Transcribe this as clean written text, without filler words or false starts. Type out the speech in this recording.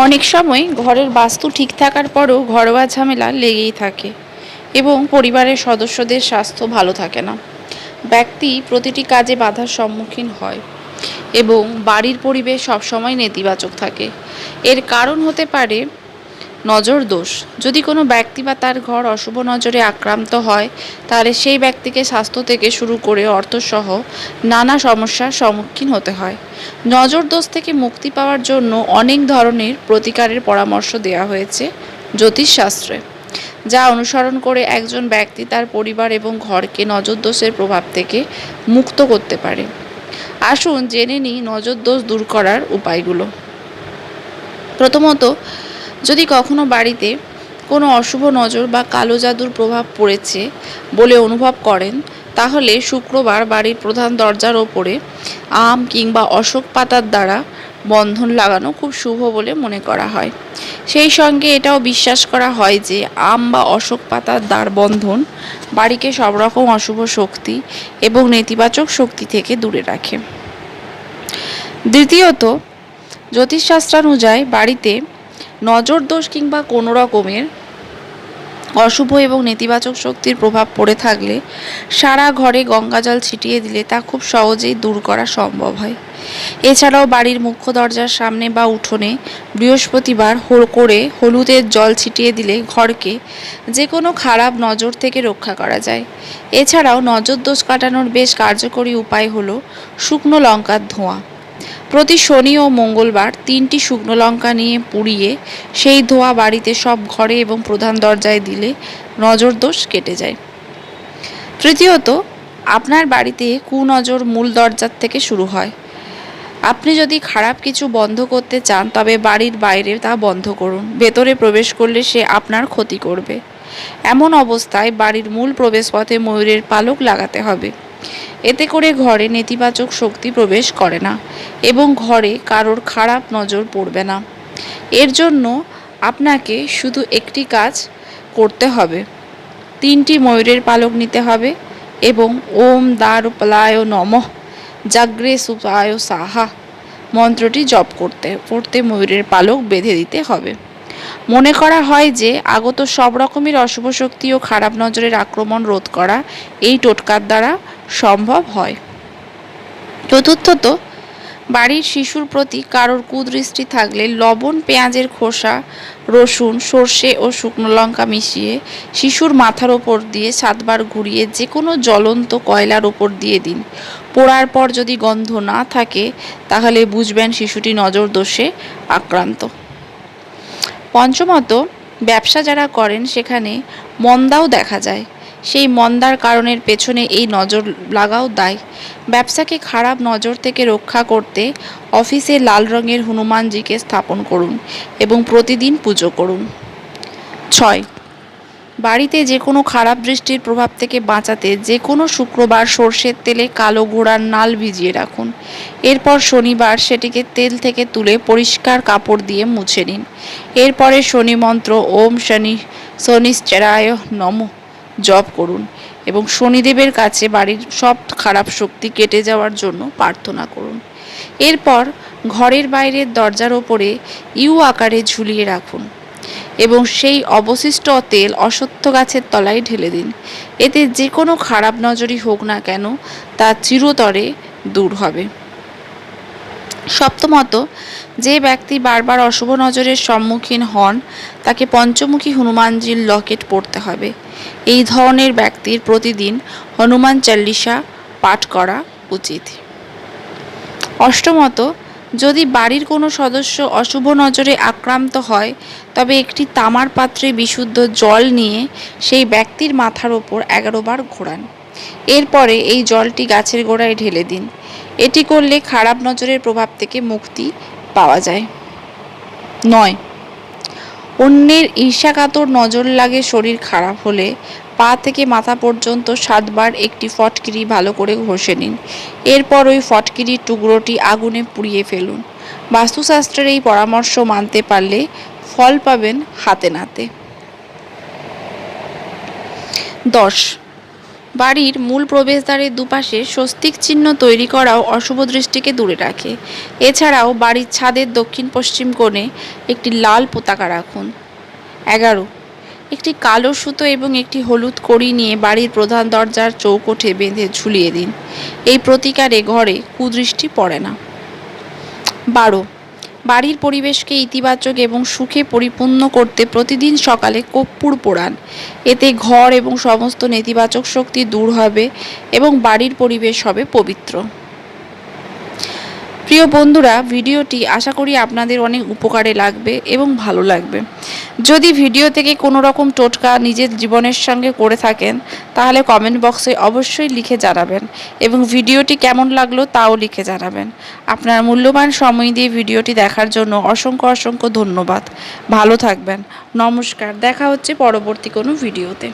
অনেক সময় ঘরের বাস্তু ঠিক থাকার পরেও ঘরোয়া ঝামেলা লেগেই থাকে এবং পরিবারের সদস্যদের স্বাস্থ্য ভালো থাকে না। ব্যক্তি প্রতিটি কাজে বাধার সম্মুখীন হয় এবং বাড়ির পরিবেশ সবসময় নেতিবাচক থাকে। এর কারণ হতে পারে নজর দোষ। যদি কোনো ব্যক্তি বা তার ঘর অশুভ নজরে আক্রান্ত হয়, তাহলে সেই ব্যক্তিকে স্বাস্থ্য থেকে শুরু করে অর্থসহ নানা সমস্যার সম্মুখীন হতে হয়। নজর দোষ থেকে মুক্তি পাওয়ার জন্য অনেক ধরনের প্রতিকারের পরামর্শ দেওয়া হয়েছে জ্যোতিষশাস্ত্রে, যা অনুসরণ করে একজন ব্যক্তি তার পরিবার এবং ঘরকে নজর দোষের প্রভাব থেকে মুক্ত করতে পারে। আসুন জেনে নিই নজর দোষ দূর করার উপায়গুলো। প্রথমত, যদি কখনো বাড়িতে কোনো অশুভ নজর বা কালো জাদুর প্রভাব পড়েছে বলে অনুভব করেন, তাহলে শুক্রবার বাড়ির প্রধান দরজার ওপরে আম কিংবা অশোক পাতার দ্বারা বন্ধন লাগানো খুব শুভ বলে মনে করা হয়। সেই সঙ্গে এটাও বিশ্বাস করা হয় যে আম বা অশোক পাতার দ্বার বন্ধন বাড়িকে সব রকম অশুভ শক্তি এবং নেতিবাচক শক্তি থেকে দূরে রাখে। দ্বিতীয়ত, জ্যোতিষশাস্ত্রানুযায়ী বাড়িতে নজর দোষ কিংবা কোনো রকমের অশুভ এবং নেতিবাচক শক্তির প্রভাব পড়ে থাকলে সারা ঘরে গঙ্গাজল ছিটিয়ে দিলে তা খুব সহজেই দূর করা সম্ভব হয়। এছাড়াও বাড়ির মুখ্য দরজার সামনে বা উঠোনে বৃহস্পতিবার করে হলুদের জল ছিটিয়ে দিলে ঘরকে যে কোনো খারাপ নজর থেকে রক্ষা করা যায়। এছাড়াও নজর দোষ কাটানোর বেশ কার্যকরী উপায় হলো শুকনো লঙ্কার ধোঁয়া। প্রতি শনি ও মঙ্গলবার 3টি শুকনো লঙ্কা নিয়ে পুড়িয়ে সেই ধোঁয়া বাড়িতে সব ঘরে এবং প্রধান দরজায় দিলে নজর দোষ কেটে যায়। তৃতীয়ত, আপনার বাড়িতে কুনজর মূল দরজার থেকে শুরু হয়। আপনি যদি খারাপ কিছু বন্ধ করতে চান, তবে বাড়ির বাইরে তা বন্ধ করুন। ভেতরে প্রবেশ করলে সে আপনার ক্ষতি করবে। এমন অবস্থায় বাড়ির মূল প্রবেশপথে ময়ূরের পালক লাগাতে হবে। এতে করে ঘরে নেতিবাচক শক্তি প্রবেশ করে না এবং ঘরে কারোর খারাপ নজর পড়বে না। এর জন্য আপনাকে শুধু একটি কাজ করতে হবে। 3টি ময়ূরের পালক নিতে হবে এবং ওম দ্বারপালায় নমঃ জাগ্রে সুপায় সাহা মন্ত্রটি জপ করতে ময়ূরের পালক বেঁধে দিতে হবে। মনে করা হয় যে আগত সব রকমের অশুভ শক্তি ও খারাপ নজরের আক্রমণ রোধ করা এই টোটকার দ্বারা সম্ভব হয়। চতুর্থত, বাড়ির শিশুর প্রতি কারোর কুদৃষ্টি থাকলে লবণ, পেঁয়াজের খোসা, রসুন, সর্ষে ও শুকনো লঙ্কা মিশিয়ে শিশুর মাথার ওপর দিয়ে 7 বার ঘুরিয়ে যে কোনো জ্বলন্ত কয়লার ওপর দিয়ে দিন। পোড়ার পর যদি গন্ধ না থাকে, তাহলে বুঝবেন শিশুটি নজর দোষে আক্রান্ত। পঞ্চমত, ব্যবসা যারা করেন সেখানে মন্দাও দেখা যায়। সেই মন্দার কারণের পেছনে এই নজর লাগাও দায়। ব্যবসাকে খারাপ নজর থেকে রক্ষা করতে অফিসে লাল রঙের হনুমানজিকে স্থাপন করুন এবং প্রতিদিন পুজো করুন। 6, বাড়িতে যে কোনো খারাপ দৃষ্টির প্রভাব থেকে বাঁচাতে যে কোনো শুক্রবার সর্ষের তেলে কালো ঘোড়ার নাল ভিজিয়ে রাখুন। এরপর শনিবার সেটিকে তেল থেকে তুলে পরিষ্কার কাপড় দিয়ে মুছে নিন। এরপরে শনি মন্ত্র ওম শনিশ্চরায় নমঃ জপ করুন এবং শনিদেবের কাছে বাড়ির সব খারাপ শক্তি কেটে যাওয়ার জন্য প্রার্থনা করুন। এরপর ঘরের বাইরের দরজার ওপরে ইউ আকারে ঝুলিয়ে রাখুন এবং সেই অবশিষ্ট তেল অশ্বত্থ গাছের তলায় ঢেলে দিন। এতে যে কোনো খারাপ নজরই হোক না কেন তা চিরতরে দূর হবে। সপ্তমত, যে ব্যক্তি বারবার অশুভ নজরের সম্মুখীন হন তাকে পঞ্চমুখী হনুমানজির লকেট পরতে হবে। এই ধরনের ব্যক্তির প্রতিদিন হনুমান চল্লিশা পাঠ করা উচিত। অষ্টমত, যদি বাড়ির কোনো সদস্য অশুভ নজরে আক্রান্ত হয়, তবে একটি তামার পাত্রে বিশুদ্ধ জল নিয়ে সেই ব্যক্তির মাথার ওপর 11 বার ঘোরান। এরপরে এই জলটি গাছের গোড়ায় ঢেলে দিন। এটি করলে খারাপ নজরের প্রভাব থেকে মুক্তি পাওয়া যায়। 9, অন্যের ঈর্ষাকাতর নজর লাগে শরীর খারাপ হলে পা থেকে মাথা পর্যন্ত 7 বার একটি ফটকিরি ভালো করে ঘষে নিন। এরপর ওই ফটকিরির টুকরোটি আগুনে পুড়িয়ে ফেলুন। বাস্তুশাস্ত্রের এই পরামর্শ মানতে পারলে ফল পাবেন হাতে নাতে। 10, বাড়ির মূল প্রবেশদ্বারের দুপাশে স্বস্তিক চিহ্ন তৈরি করাও অশুভ দৃষ্টিকে দূরে রাখে। এছাড়াও বাড়ির ছাদের দক্ষিণ পশ্চিম কোণে একটি লাল পতাকা রাখুন। 11, একটি কালো সুতো এবং একটি হলুদ কড়ি নিয়ে বাড়ির প্রধান দরজার চৌকোঠে বেঁধে ঝুলিয়ে দিন। এই প্রতিকারে ঘরে কুদৃষ্টি পড়ে না। 12, বাড়ির পরিবেশকে ইতিবাচক এবং সুখে পরিপূর্ণ করতে প্রতিদিন সকালে কর্পূর পোড়ান। এতে ঘর এবং সমস্ত নেতিবাচক শক্তি দূর হবে এবং বাড়ির পরিবেশ হবে পবিত্র। প্রিয় বন্ধুরা, ভিডিওটি আশা করি আপনাদের অনেক উপকারে লাগবে এবং ভালো লাগবে। যদি ভিডিও থেকে কোনো রকম টোটকা নিজের জীবনের সঙ্গে করে থাকেন তাহলে কমেন্ট বক্সে অবশ্যই লিখে জানাবেন এবং ভিডিওটি কেমন লাগলো তাও লিখে জানাবেন। আপনার মূল্যবান সময় দিয়ে ভিডিওটি দেখার জন্য অসংখ্য অসংখ্য ধন্যবাদ। ভালো থাকবেন। নমস্কার। দেখা হচ্ছে পরবর্তী কোনো ভিডিওতে।